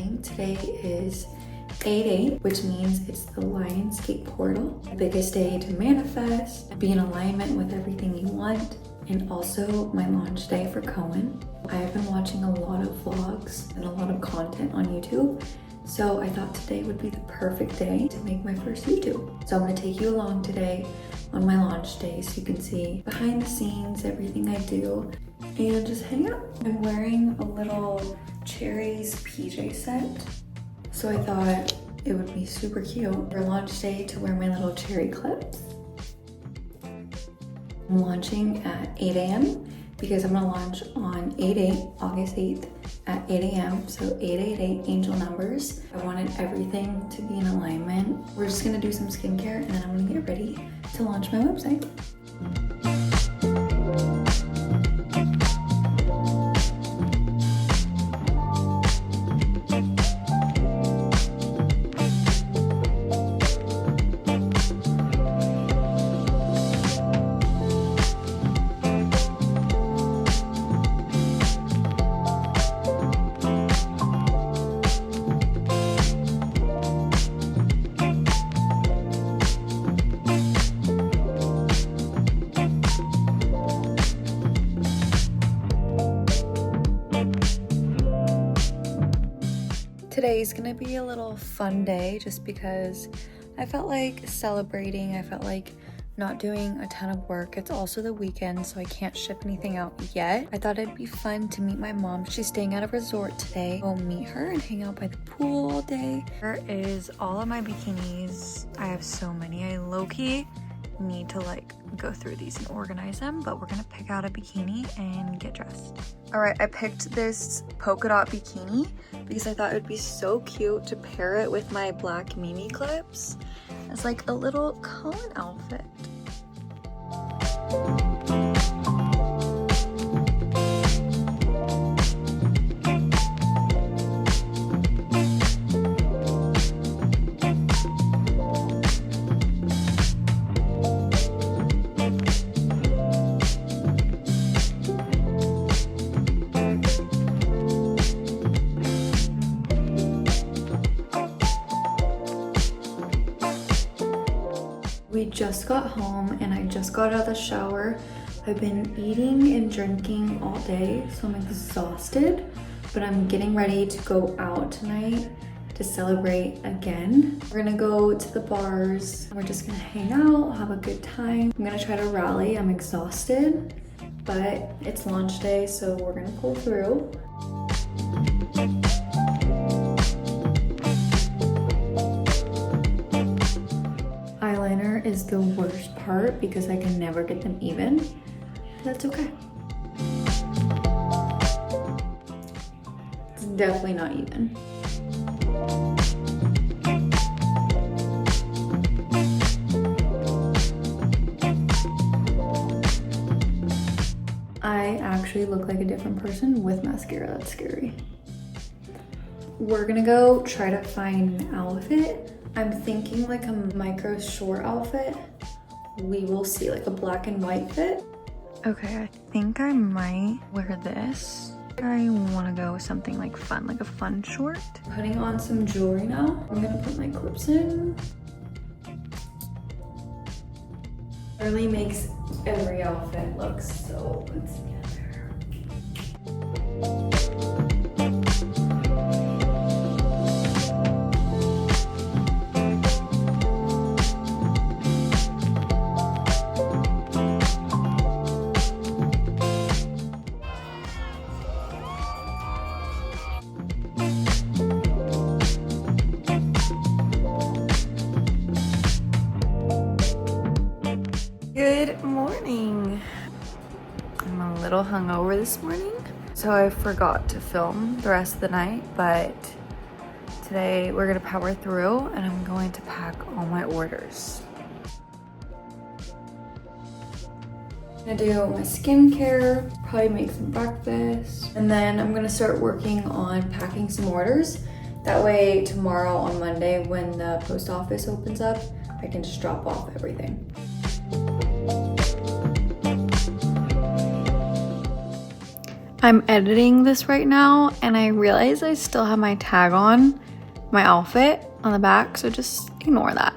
morning. Today is 8/8, which means it's the Lionsgate portal. The biggest day to manifest, be in alignment with everything you want, and also my launch day for KOEN. I have been watching a lot of vlogs and a lot of content on YouTube, so I thought today would be the perfect day to make my first YouTube. So I'm gonna take you along today on my launch day so you can see behind the scenes, everything I do, and just hang out. I'm wearing a little cherries PJ set, so I thought it would be super cute for launch day to wear my little cherry clips. I'm launching at 8 a.m. because I'm gonna launch on 8/8, August 8th at 8 a.m. So 888 angel numbers. I wanted everything to be in alignment. We're just gonna do some skincare and then I'm gonna get ready to launch my website. Today's gonna be a little fun day just because I felt like celebrating. I felt like not doing a ton of work. It's also the weekend, so I can't ship anything out yet. I thought it'd be fun to meet my mom. She's staying at a resort today. Go meet her and hang out by the pool all day. Here is all of my bikinis. I have so many. I low-key need to like go through these and organize them, but we're gonna pick out a bikini and get dressed. All right, I picked this polka dot bikini because I thought it would be so cute to pair it with my black Mimi clips as like a little KOEN outfit. We just got home and I just got out of the shower. I've been eating and drinking all day, so I'm exhausted, but I'm getting ready to go out tonight to celebrate again. We're gonna go to the bars. We're just gonna hang out, have a good time. I'm gonna try to rally. I'm exhausted, but it's launch day, so we're gonna pull through. Eyeliner is the worst part because I can never get them even. That's okay. It's definitely not even. I actually look like a different person with mascara. That's scary. We're gonna go try to find an outfit. I'm thinking like a micro short outfit. We will see, like a black and white fit. Okay, I think I might wear this. I want to go with something like fun, like a fun short. Putting on some jewelry now. I'm gonna put my clips in. Really makes every outfit look so put together. Good morning. I'm a little hungover this morning, so I forgot to film the rest of the night, but today we're gonna power through and I'm going to pack all my orders. I'm gonna do my skincare, probably make some breakfast, and then I'm gonna start working on packing some orders. That way tomorrow on Monday when the post office opens up, I can just drop off everything. I'm editing this right now and I realize I still have my tag on, my outfit on the back, so just ignore that.